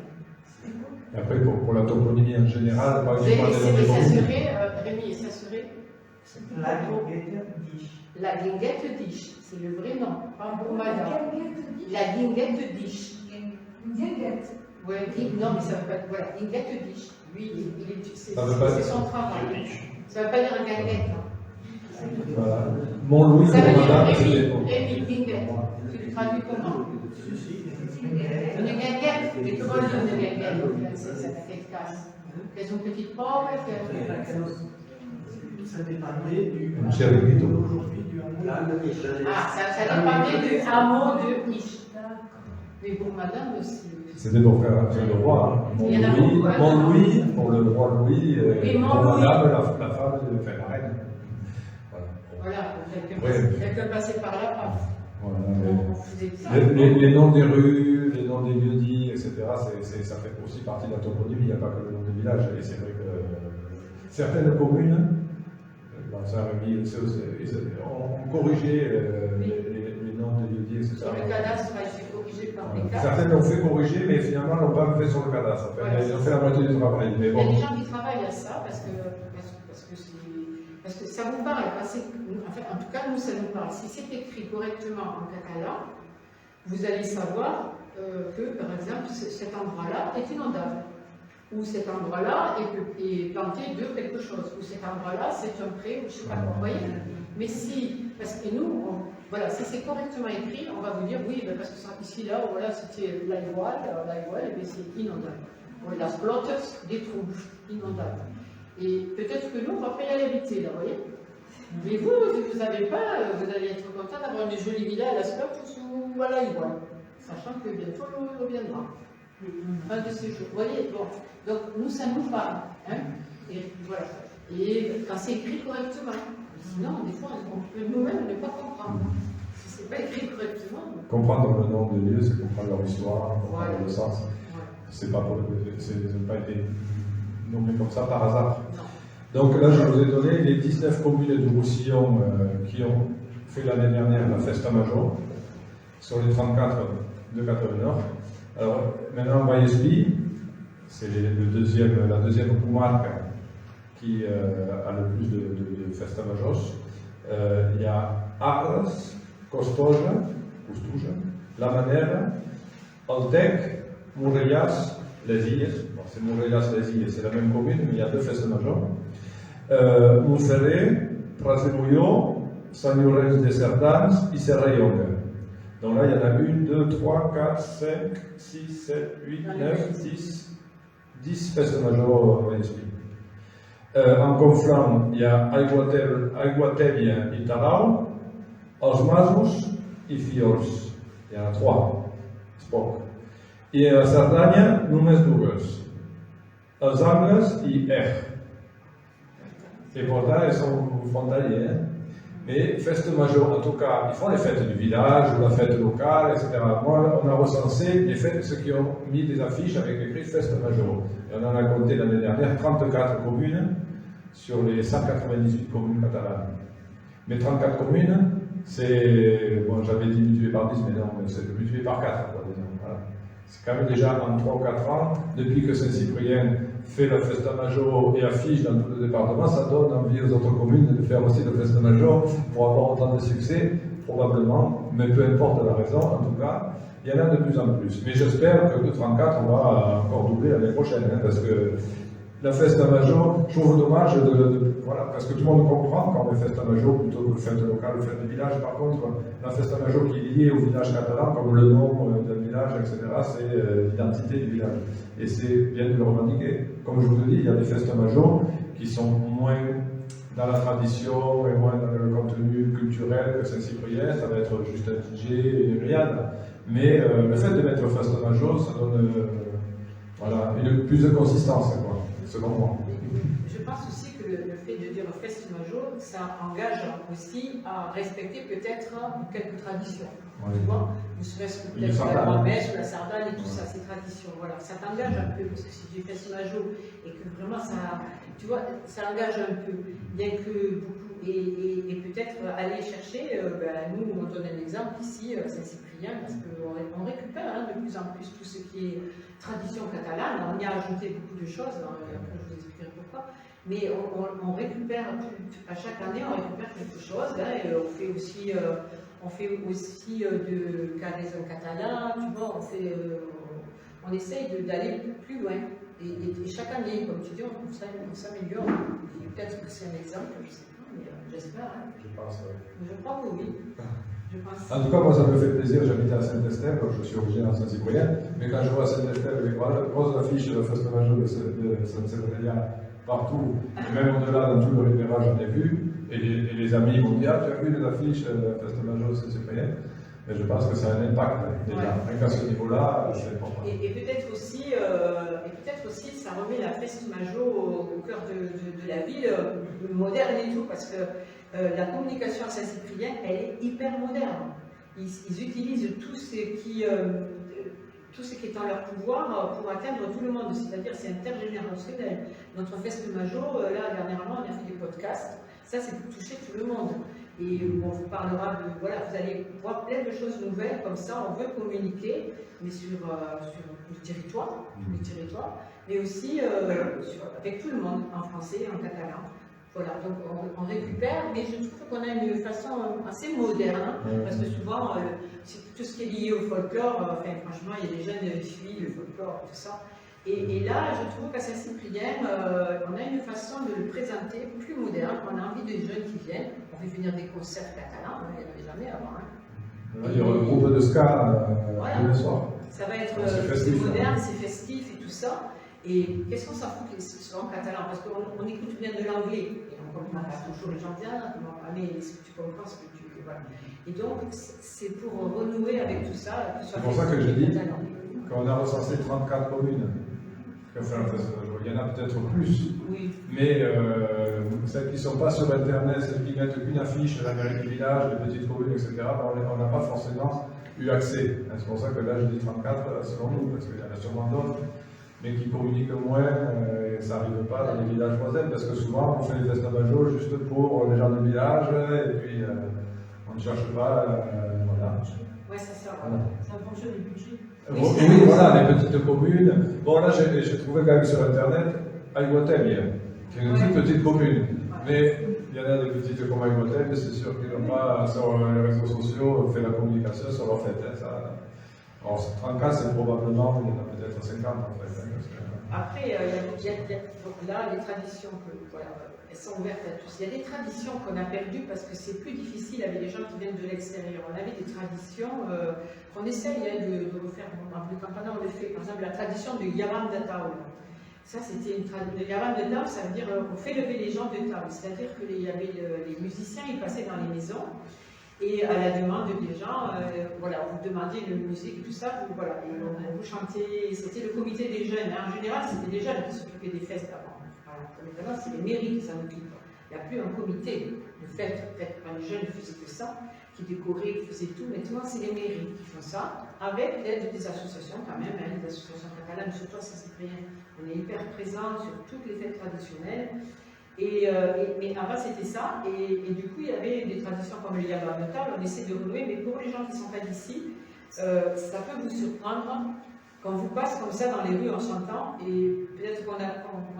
Et après, pour la toponymie en général, par exemple, ça serait, Rémi, ça serait la guinguette biche. La guinguette diche, c'est le vrai nom, pas Gourmada. La guinguette diche. Guinguette. Oui, non, mais ça ne veut pas être. Voilà, guinguette diche. Lui, c'est son travail. Ça ne veut pas dire un guinguette. Voilà. Mon Louis, ça veut dire Rémi, guinguette. Tu le traduis comment? Une guinguette. Mais comment on dit une guinguette? C'est à quelle classe? Qu'elles ont petite pauvre? Ça dépendait du aujourd'hui du hameau. Ah, ça dépendait du hameau de Niche. Mais pour madame aussi. C'était pour faire le roi. Mon Louis, pour le roi Louis, pour madame, la femme, enfin la reine. Voilà, quelqu'un passait par là. Voilà, les noms des rues, les noms des lieux-dits, etc., ça fait aussi partie de la toponymie, il n'y a pas que le nom des villages. Et c'est vrai que certaines communes, dans Saint-Rémy, ont corrigé les noms des lieux-dits, etc. Sur le cadastre a été corrigé par des cas. Certaines l'ont fait corriger, mais finalement, l'ont pas fait sur le cadastre. Enfin, ils ont fait la moitié du travail. Mais bon. Il y a des gens qui travaillent à ça parce que ça vous parle. Enfin, en tout cas, nous, ça nous parle. Si c'est écrit correctement en catalan, vous allez savoir que, par exemple, cet endroit-là est inondable. Ou cet endroit-là est planté de quelque chose. Ou cet endroit-là, c'est un pré, ou je ne sais pas quoi. Vous voyez? Mais si, parce que nous, voilà, si c'est correctement écrit, on va vous dire oui, ben parce que ici, là, voilà, c'était l'aïwal, et c'est inondable. Bon, las plottes, des trous, inondables. Et peut-être que nous, on ne va pas y aller habiter, là, vous voyez. Mais vous n'avez pas, vous allez être content d'avoir une jolie villa à las plottes ou à l'aïwal, sachant que bientôt l'eau reviendra. Un de ces jours. Vous voyez, bon. Donc, nous, ça nous parle. Hein, et voilà. Et quand c'est écrit correctement. Sinon, des fois, on peut nous-mêmes ne pas comprendre. Si ce n'est pas écrit correctement. Comprendre le nom des lieux, c'est comprendre leur histoire, comprendre le sens. Voilà. C'est pas pas été nommé comme ça par hasard. Non. Donc là, je vous ai donné les 19 communes du Roussillon qui ont fait l'année dernière la Festa Major sur les 34 de Catalunya. Alors maintenant, Vallespí, c'est la deuxième comarque qui a le plus de Festa Majors. Il y a Arles, Costoja, La Manera, Altec, Morellàs, les Illes. Bon, c'est Morellàs, les Illes, c'est la même commune, mais il y a deux Festa Majors. Montferrer, Prats de Molló, Sant Llorenç de Cerdans et Serrallonga. Donc là, il y en a 1, 2, 3, 4, 5, 6, 7, 8, 9, 10 Festa Major à Vallespí. En Conflent, il y a Aiguatèbia et Talau, Els Masos et Fiors. Il y en a 3, c'est poc. Et a Cerdanya, només 2. Els Angles et Er. Et pourtant, ils sont frontaliers. Hein? Mais Festa Major, en tout cas, ils font les fêtes du village ou la fête locale, etc. Moi, on a recensé les fêtes, ceux qui ont mis des affiches avec écrit Festa Major. Et on en a compté l'année dernière 34 communes sur les 198 communes catalanes. Mais 34 communes, c'est. Bon, j'avais dit multiplié par 10, mais non, c'est multiplié par 4, quoi, disons. Voilà. C'est quand même déjà en 3 ou 4 ans, depuis que Saint-Cyprien fait la Festa Major et affiche dans tout le département, ça donne envie aux autres communes de faire aussi la Festa Major pour avoir autant de succès, probablement, mais peu importe la raison, en tout cas, il y en a de plus en plus. Mais j'espère que de 34, on va encore doubler l'année prochaine, hein, parce que la Festa Major, je trouve dommage voilà, parce que tout le monde comprend quand on fait Festa Major plutôt que fête locale ou fête de village. Par contre, la Festa Major qui est liée au village catalan, comme le nom d'un village, etc., c'est l'identité du village. Et c'est bien de le revendiquer. Comme je vous le dis, il y a des Festa Major qui sont moins dans la tradition et moins dans le contenu culturel que Saint-Cyprien, ça va être juste un DJ et une riade. Mais le fait de mettre Festa Major, ça donne voilà, plus de consistance, quoi, selon moi. Je pense aussi que le fait de dire Festa Major, ça engage aussi à respecter peut-être quelques traditions. Oui. Tu vois, ne serait-ce que peut-être la grand-messe ou la sardane et tout ça, ces traditions. Voilà, ça t'engage un peu, parce que si tu fais Festa Major et que vraiment ça, tu vois, ça engage un peu, bien que beaucoup, et peut-être aller chercher, nous, on donne un exemple ici, Saint-Cyprien, parce qu'on récupère de plus en plus tout ce qui est tradition catalane, on y a ajouté beaucoup de choses, après je vous expliquerai pourquoi, mais on récupère, à chaque année, on récupère quelque chose, et on fait aussi de carnaison catalan, tu vois, on essaye d'aller plus loin. Et chaque année, comme tu dis, on s'améliore. Peut-être que c'est un exemple, je ne sais pas, mais j'espère. Hein. Je pense, oui. Je crois que oui. En tout cas, moi, ça me fait plaisir. J'habite à Saint-Estève, je suis originaire de Saint-Cyprien, mais quand je vois Saint-Estève avec la grosse affiche de la Festa Major de Saint-Cyprien partout, et même au-delà, dans tout le Ribéra, j'en ai vu, et les amis m'ont dit, ah, tu as vu les affiches de la Festa Major de Saint-Cyprien? Et je pense que ça a un impact, déjà. Rien qu'à ce niveau-là, c'est important. Et peut-être aussi, ça remet la Festa Major au cœur de la ville, moderne et tout, parce que la communication à Saint-Cyprien, elle est hyper moderne. Ils utilisent tout ce qui est en leur pouvoir pour atteindre tout le monde, c'est-à-dire c'est intergénérationnel. Notre Festa Major, là, dernièrement, on a fait des podcasts, ça c'est pour toucher tout le monde. Et on vous parlera voilà, vous allez voir plein de choses nouvelles, comme ça on veut communiquer, mais sur le territoire, mais aussi avec tout le monde, en français et en catalan. Voilà, donc on récupère, mais je trouve qu'on a une façon assez moderne, parce que souvent, tout ce qui est lié au folklore, franchement, il y a des jeunes qui suivent le folklore, tout ça. Et là, je trouve qu'à Saint-Cyprien, on a une façon de le présenter plus moderne. On a envie des jeunes qui viennent. On fait venir des concerts catalans, il n'y en avait jamais avant. Il y aura un groupe de ska tous les soirs. Ça va être moderne, c'est festif et tout ça. Et qu'est-ce qu'on s'en fout que ce soit en catalan? Parce qu'on écoute bien de l'anglais. Et on comprend pas toujours les gens bien, mais tu comprends ce que tu veux. Voilà. Et donc, c'est pour renouer avec tout ça. C'est pour ça que je dis, quand on a recensé 34 communes, il y en a peut-être plus, oui. Mais celles qui ne sont pas sur Internet, celles qui mettent qu'une affiche, la mairie du village, les petites communes, etc., on n'a pas forcément eu accès. C'est pour ça que là, je dis 34 selon nous, parce qu'il y en a sûrement d'autres, mais qui communiquent moins, et ça n'arrive pas dans les villages voisins, parce que souvent, on fait les Festa Major juste pour les gens du village, et puis On ne cherche pas, voilà. Ouais, c'est ça. Voilà. C'est en fonction du budget. Oui, voilà, les petites communes. Bon, là, j'ai trouvé quand même sur Internet Aiguatel, qui est une toute petite commune. Mais il y en a des petites comme Aiguatel, c'est sûr qu'ils n'ont pas, sur les réseaux sociaux, fait la communication sur leur fête. Hein, ça. Alors, 30 cas, c'est probablement, il y en a peut-être 50 en fait. Hein, parce que... Après, donc là, les traditions, voilà, elles sont ouvertes à tous. Il y a des traditions qu'on a perdues parce que c'est plus difficile avec les gens qui viennent de l'extérieur. On avait des traditions qu'on essaye de refaire. Dans le campagne, on le fait. Par exemple, la tradition du Yaram de Taoul. Ça, c'était une tradition. Le Yaram de Taoul, ça veut dire on fait lever les gens de Taoul. C'est-à-dire que y avait les musiciens, ils passaient dans les maisons. Et à la demande des gens, voilà, on vous demandiez une musique et tout ça, voilà, et vous chantez, c'était le comité des jeunes. En général, c'était des jeunes qui s'occupaient des fêtes avant. Voilà, maintenant, c'est les mairies qui s'en occupent. Il n'y a plus un comité de fêtes. Peut-être quand les jeunes ne faisaient que ça, qui décoraient, qui faisaient tout. Maintenant, c'est les mairies qui font ça, avec l'aide des associations quand même, hein, les associations catalanes, surtout à Saint-Cyprien. On est hyper présents sur toutes les fêtes traditionnelles. Mais avant c'était ça, et du coup il y avait des traditions comme le Yama de Table, on essaie de renouer, mais pour les gens qui ne sont pas d'ici, ça peut vous surprendre quand vous passez comme ça dans les rues en chantant, et peut-être qu'on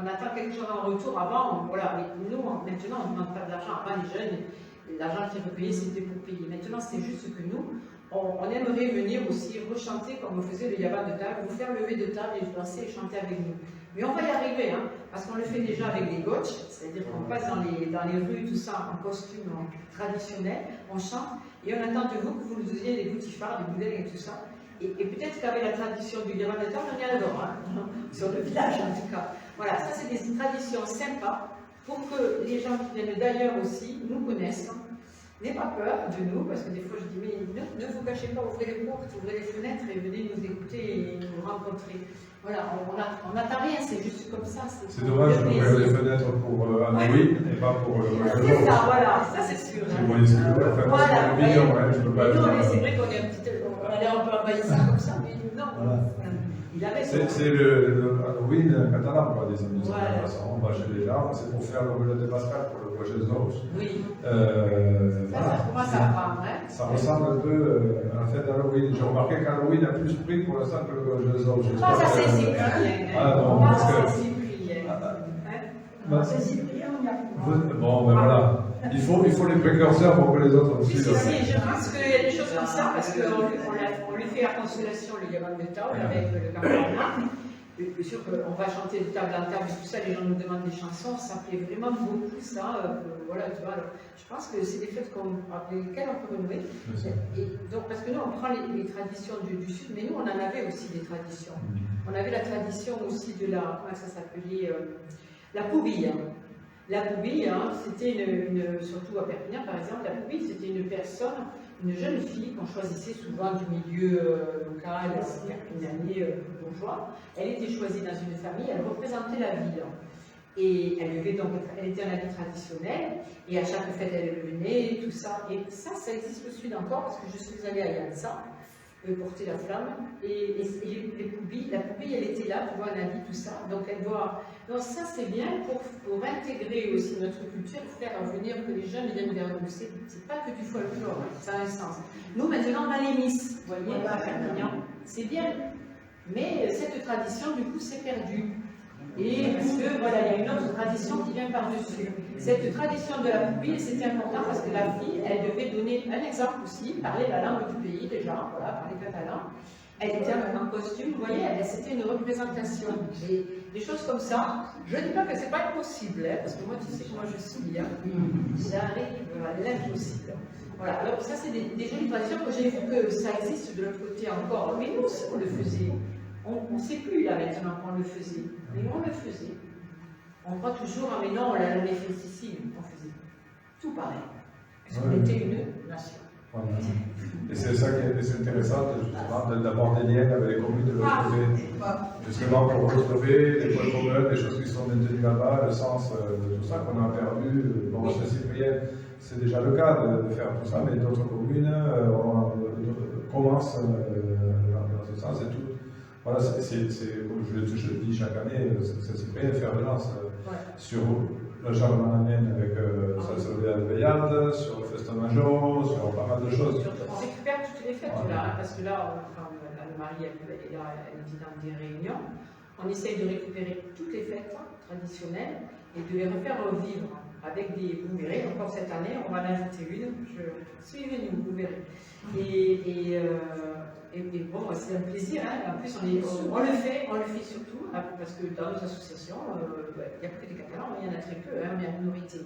attend quelque chose en retour avant, voilà, mais nous maintenant on ne demande pas d'argent, avant les jeunes, l'argent qu'ils repayaient c'était pour payer, maintenant c'est juste que nous, on aimerait venir aussi rechanter comme on faisait le Yama de Table, vous faire lever de table et danser et chanter avec nous. Mais on va y arriver, hein, parce qu'on le fait déjà avec les gotches, c'est-à-dire qu'on passe dans les rues, tout ça, en costume traditionnel, on chante, et on attend de vous que vous nous donniez des boutifards, des boudins et tout ça. Et peut-être qu'avec la tradition du Yaman de Table, on y arrivera, hein, sur le village en tout cas. Voilà, ça c'est des traditions sympas pour que les gens qui viennent d'ailleurs aussi nous connaissent. N'ayez pas peur de nous, parce que des fois je dis, mais ne vous cachez pas, ouvrez les portes, ouvrez les fenêtres et venez nous écouter et nous rencontrer. Voilà, on n'attend rien, c'est juste comme ça. C'est dommage d'ouvrir les fenêtres pour Halloween et pas pour le C'est ça, voilà, ça c'est sûr. Vous voyez ce que je veux dire, enfin, voilà, c'est mignon, hein, je peux pas nous, dire. c'est vrai qu'on est on a l'air un peu envahissant comme ça, mais non. Voilà. Il avait C'est le Halloween catalan, quoi, disons, d'une certaine voilà. façon. On va chez les gens, c'est pour faire le de Pascal, pour le projet Zoros. Oui. Voilà. Ça commence à prendre, hein. Ça ressemble un peu à la fête d'Halloween. J'ai remarqué qu'Halloween a plus pris pour l'instant que le projet Zoros. Ah, ça c'est Cyprien. Ah non, parce que... c'est Cyprien. C'est Cyprien, on y a Bon, ben voilà. Il faut les précurseurs pour que les autres Oui, suivent. je pense qu'il y a des choses comme ça, parce qu'on lui fait la consolation, le Yaman de Table, avec le campagna. Bien sûr qu'on va chanter de table en table et tout ça, les gens nous demandent des chansons, ça plaît vraiment beaucoup, ça. Voilà, tu vois. Alors, je pense que c'est des fêtes avec lesquelles on peut renouer. Et donc, parce que nous, on prend les traditions du Sud, mais nous, on en avait aussi des traditions. On avait la tradition aussi de la, comment ça s'appelait, la poubille. La poubille, hein, c'était surtout à Perpignan par exemple, la poubille c'était une personne, une jeune fille qu'on choisissait souvent du milieu local, perpignanais, bourgeois. Elle était choisie dans une famille, elle représentait la ville. Et elle était un habit traditionnel, et à chaque fête elle venait, tout ça. Et ça existe au Sud encore, parce que je suis allée à Yansa, porter la flamme, et la poubille elle était là, tu vois, un habit, tout ça. Donc elle doit. Donc ça c'est bien pour intégrer aussi notre culture, faire venir que les jeunes viennent vers nous. C'est pas que du folklore, hein, ça a un sens. Nous maintenant on a les misses, vous voyez, à Perpignan, c'est bien. Mais cette tradition du coup c'est perdu. Et parce que voilà, il y a une autre tradition qui vient par-dessus. Cette tradition de la poubille, c'était important parce que la fille, elle devait donner un exemple aussi, parler la langue du pays déjà, voilà, parler catalan. Elle était en costume, vous voyez, c'était une représentation. Et des choses comme ça, je ne dis pas que c'est pas impossible, hein, parce que moi, tu sais que moi je suis, hein, j'arrive à l'impossible. Voilà, alors ça c'est des jolies traditions que j'ai vu que ça existe de l'autre côté encore, mais nous aussi on le faisait. On ne sait plus là maintenant qu'on le faisait, mais on le faisait. On croit toujours, ah mais non, on l'a jamais fait ici, on faisait tout pareil. Parce qu'on était une nation. Voilà. Et c'est ça qui est intéressant, justement, d'avoir des liens avec les communes de l'autre côté. Justement pour retrouver des points communs, des choses qui sont maintenues là-bas, le sens de tout ça qu'on a perdu. Bon, chez Cyprien, c'est déjà le cas de faire tout ça, mais d'autres communes commencent dans ce sens et tout. Voilà, c'est comme je le dis chaque année, c'est Cyprien faire de lance sur la Charlemagne avec sa Soledad Veillade, sur le Festa Major, sur pas mal de choses. On récupère toutes les fêtes là, hein, parce que là, quand le mari elle est dans des réunions, on essaye de récupérer toutes les fêtes traditionnelles et de les refaire revivre avec des, vous verrez, encore cette année, on va en ajouter une, suivez-nous, vous verrez. Et bon, c'est un plaisir, hein. En plus on le fait surtout, parce que dans nos associations, il n'y a pas que des Catalans, il y en a très peu, hein, on est en minorité.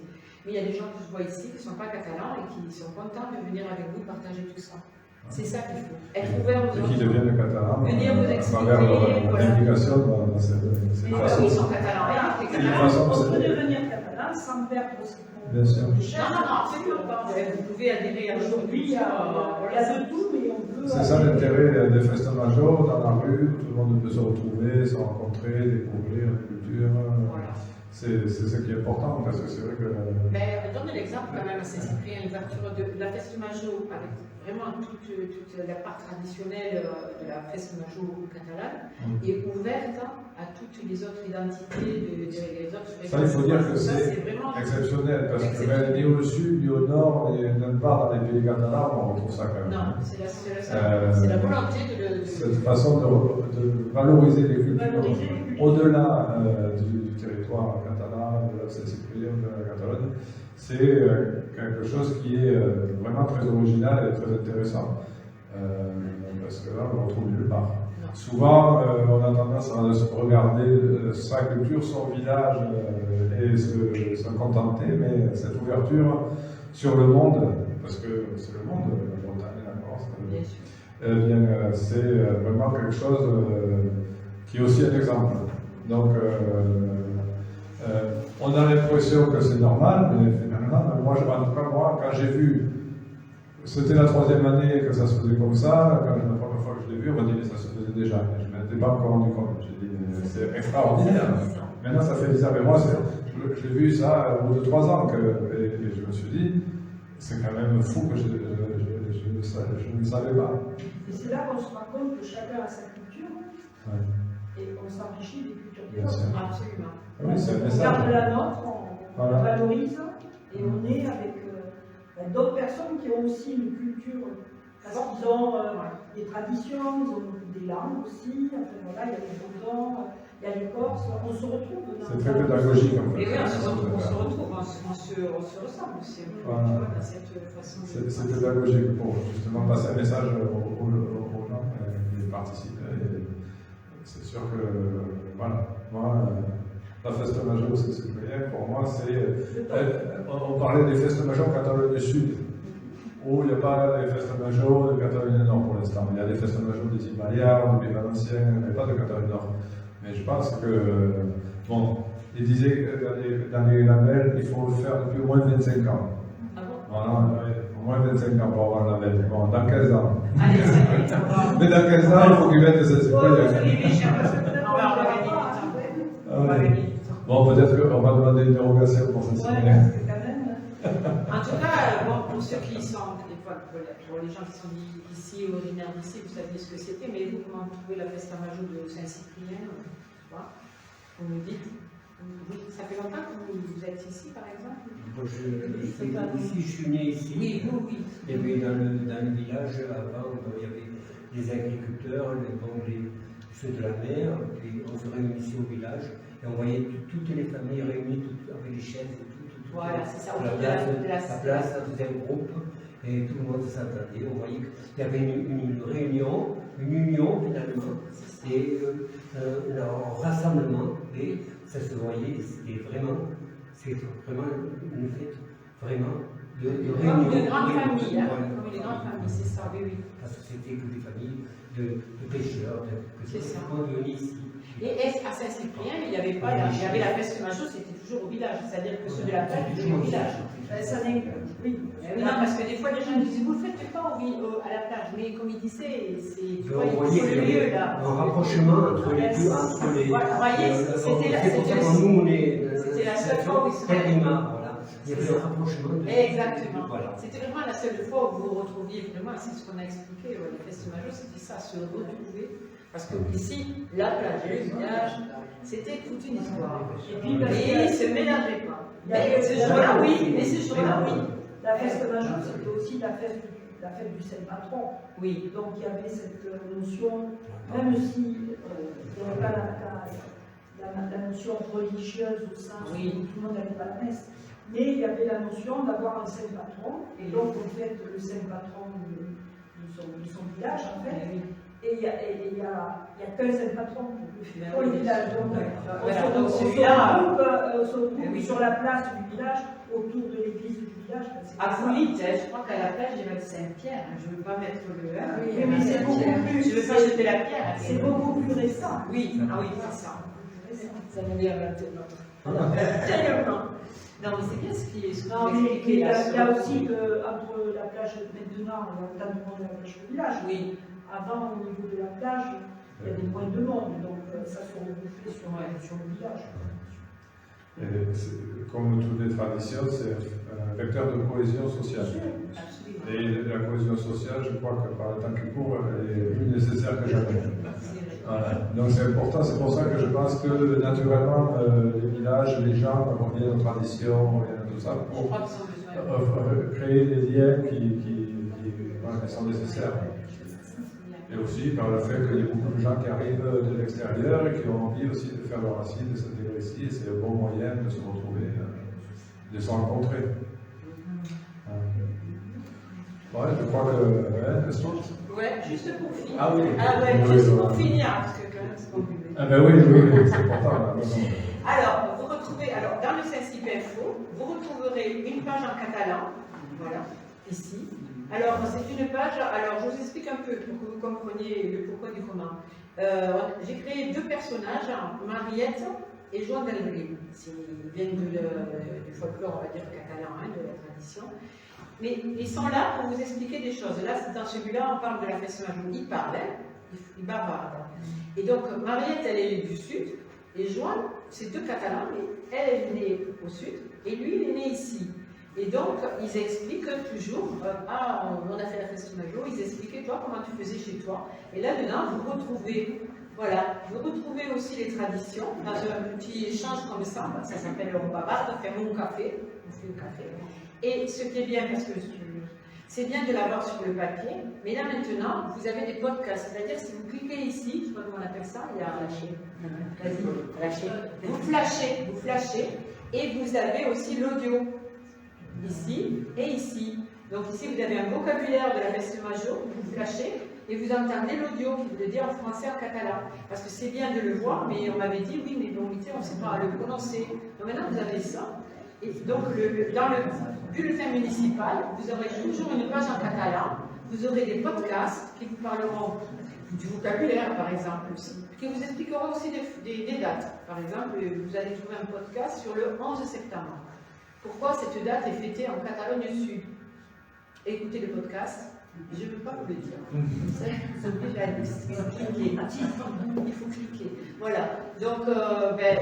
Mais il y a des gens qui se voient ici, qui ne sont pas catalans et qui sont contents de venir avec vous partager tout ça. C'est ça qu'il faut. Être ouvert aux autres. Et qui deviennent catalans venir vous expliquer, à travers leur implication dans cette façon. Ils sont catalans, hein, les catalans. On peut devenir catalan sans perdre ce qu'on Bien sûr. Non, absolument pas. Vous pouvez adhérer à aujourd'hui, il y a de tout, mais on peut. C'est ça l'intérêt des Festa Major dans la rue, où tout le monde peut se retrouver, se rencontrer, découvrir la culture. Voilà. C'est ce qui est important, parce que c'est vrai que... Mais donne l'exemple quand même à Saint-Cyprien, l'ouverture de la Festa Major, avec vraiment toute la part traditionnelle de la Festa Major catalane, est ouverte à toutes les autres identités des autres régions. Ça, il faut dire que c'est vraiment exceptionnel, parce que ni au sud, ni au nord, ni nulle part dans les pays catalans, on retrouve ça quand même. Non, c'est la volonté de... Cette façon de valoriser les cultures au-delà du territoire catalan, de la Saint-Cyprien, de la Catalogne, c'est quelque chose qui est vraiment très original et très intéressant. Parce que là, on ne retrouve nulle part. Souvent, on a tendance à se regarder sa culture, son village et se contenter, mais cette ouverture sur le monde, parce que c'est le monde, la Bretagne et la Corse, eh bien, c'est vraiment quelque chose qui est aussi un exemple. Donc, on a l'impression que c'est normal, mais finalement, moi, en tout cas, quand j'ai vu, c'était la 3e année que ça se faisait comme ça, quand la première fois que je l'ai vu, on m'a dit, mais ça se faisait déjà. Je ne m'étais pas encore rendu compte. J'ai dit, c'est extraordinaire. Maintenant, ça fait bizarre. Mais moi, j'ai vu ça au bout de 3 ans, et je me suis dit, c'est quand même fou que je ne savais pas. Et c'est là qu'on se rend compte que chacun a sa culture, et on s'enrichit des cultures des autres. Absolument. Oui, c'est un On message. garde la nôtre, on Voilà. valorise, et on est avec d'autres personnes qui ont aussi une culture, parce qu'ils ont des traditions, ils ont des langues aussi, enfin voilà, il y a les Bretons, il y a les Corses, on se retrouve dans C'est très pédagogique en fait. Et oui, on se ressemble aussi Voilà. dans cette façon de... C'est pédagogique pour justement passer un message aux gens qui participent. C'est sûr que, voilà, moi, la Festa Major de Saint-Cyprien, pour moi, c'est... on parlait des Festa Major Catalogne du Sud, où il n'y a pas des Festa Major de Catalogne du Nord pour l'instant. Il y a des Festa Major des îles Baléares, des Pays Valenciennes, mais pas de Catalogne du Nord. Mais je pense que, bon, il disait que dans les labels, il faut le faire depuis au moins 25 ans. Ah bon? Voilà, au moins 25 ans pour avoir un label. Bon, dans 15 ans. Allez, c'est bon. Mais dans 15 ans, il faut qu'ils mettent de cette Bon, peut-être qu'on va demander une dérogation pour cette semaine. En tout cas, bon, pour ceux qui sont, des fois, pour les gens qui sont ici, originaires d'ici, vous savez ce que c'était, mais vous, comment vous trouvez la Festa Major de Saint-Cyprien? Vous me dites? Ça fait longtemps que vous êtes ici, par exemple? Ici, je suis né ici. Oui, vous, oui. Il y avait dans le village, avant, il y avait des agriculteurs, ceux de la mer, puis on se réunissait au village, et on voyait toutes les familles réunies avec les chaises et tout. Voilà, c'est ça, la place, ça faisait un groupe, et tout le monde s'entendait. On voyait qu'il y avait une réunion, une union finalement, et un rassemblement, et ça se voyait, c'était vraiment une fête, vraiment, de réunion. Comme une grande famille, hein, Voilà. comme une grande famille, c'est ça, oui, oui. Parce que c'était que des familles de pêcheurs, C'est ça. qu'on venait ici. Et à Saint-Cyprien, il y avait la Festa Major, c'était toujours au village, c'est-à-dire que ceux de la plage étaient au village. Ça n'est oui. Non, parce que des fois, les gens disent, vous ne le faites pas à la plage, mais comme ils disaient, c'est On voyait le lieu là. un rapprochement entre les deux, entre les. Voilà, vous voyez, c'était la seule fois où ils se voilà. Il y avait un rapprochement. Exactement. Voilà. C'était vraiment la seule fois où vous vous retrouviez vraiment, c'est ce qu'on a expliqué, la Festa Major, c'était ça, se retrouver. Parce que ici, la plage et le village, c'était toute une histoire. Et puis, se se mélangeaient pas. Il y avait Mais ce jour-là, oui. Mais ce jour-là, oui. La fête majeure, c'était aussi la fête du Saint-Patron. Oui. Donc il y avait cette notion, même si il n'y avait pas la notion religieuse au sens où tout le monde n'allait pas à la messe, mais il y avait la notion d'avoir un Saint-Patron, et donc on fête le Saint-Patron de son village en fait. Et il n'y a qu'un seul patron pour le village. Donc, on se regroupe sur la place du village, autour de l'église du village. À Foulite, je crois qu'à la plage, il y avait Saint-Pierre. Je ne veux pas mettre le. Oui, mais c'est beaucoup plus. Je ne veux pas jeter la pierre. C'est beaucoup plus récent. Oui, ah oui, c'est ça. Ça veut dire maintenant. Non, mais c'est bien ce qui est. Non, mais il y a aussi entre la plage maintenant, il y a autant de monde à la plage du village. Oui. Avant, au niveau de la plage, il y a des points de monde, donc ça se regroupait sur le village. Et comme toutes les traditions, c'est un vecteur de cohésion sociale. Et la cohésion sociale, je crois que par le temps qui court, elle est plus nécessaire que jamais. Voilà. Donc c'est important, c'est pour ça que je pense que naturellement, les villages, les gens reviennent aux traditions, reviennent à tout ça, pour créer des liens qui sont nécessaires. Et aussi par le fait qu'il y a beaucoup de gens qui arrivent de l'extérieur et qui ont envie aussi de faire leur racine, de s'intégrer ici, et c'est un bon moyen de se retrouver, de se rencontrer. Ouais, je crois que... Ouais, juste pour finir. Ah oui. Ah ouais, juste pour finir, parce que quand même c'est compliqué. Ah ben oui, c'est important. Alors, vous retrouvez, dans le Saint-Cype Info, vous retrouverez une page en catalan, voilà, ici. Alors, c'est une page, alors je vous explique un peu pour que vous compreniez le pourquoi du comment. J'ai créé deux personnages, Mariette et Joan d'Albret. Ils viennent du folklore, on va dire, catalan, de la tradition. Mais ils sont là pour vous expliquer des choses. Là, dans celui-là, on parle de la fête majeure. Ils parlent, ils bavardent. Et donc, Mariette, elle est du sud, et Joan, c'est deux catalans, mais elle est née au sud, et lui, il est né ici. Et donc, ils expliquent toujours, on a fait la fête majeure, ils expliquaient, toi, comment tu faisais chez toi. Et là-dedans, vous retrouvez, voilà, vous retrouvez aussi les traditions, dans un petit échange comme ça s'appelle on bavarde, on fait un café, Et ce qui est bien, parce que c'est bien de l'avoir sur le papier, mais là maintenant, vous avez des podcasts, c'est-à-dire si vous cliquez ici, je ne sais pas comment on appelle ça, il y a lâcher. Vous flashez, et vous avez aussi l'audio, ici et ici. Donc ici, vous avez un vocabulaire de la fête majeure, vous flashez, et vous entendez l'audio qui veut dire en français, en catalan. Parce que c'est bien de le voir, mais on m'avait dit, oui, mais bon, on ne sait pas le prononcer. Donc maintenant, vous avez ça. Et donc, dans le bulletin municipal, vous aurez toujours une page en catalan, vous aurez des podcasts qui vous parleront du vocabulaire, par exemple, aussi, qui vous expliqueront aussi des dates. Par exemple, vous allez trouver un podcast sur le 11 septembre. Pourquoi cette date est fêtée en Catalogne Sud? Écoutez le podcast, je ne peux pas vous le dire. Vous obligez à cliquer. Il faut cliquer. Voilà. Donc,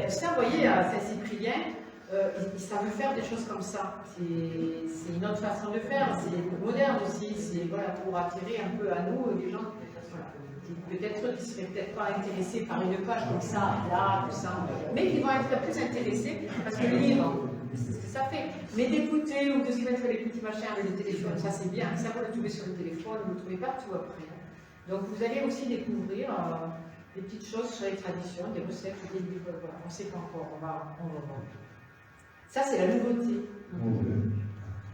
ça, vous voyez, à Saint-Cyprien, ils savent faire des choses comme ça. C'est une autre façon de faire, c'est moderne aussi, c'est voilà, pour attirer un peu à nous des gens qui peut-être qui ne seraient peut-être pas intéressés par une page comme ça, là, tout ça, mais qui vont être plus intéressés parce que lire, c'est ce que ça fait. Mais d'écouter ou de se mettre les petits machins avec le téléphone, ça c'est bien, ça vous le trouvez sur le téléphone, vous ne le trouvez pas tout après. Donc vous allez aussi découvrir des petites choses sur les traditions, des recettes, des livres, voilà. On ne sait pas encore, on va voir. Ça c'est la nouveauté.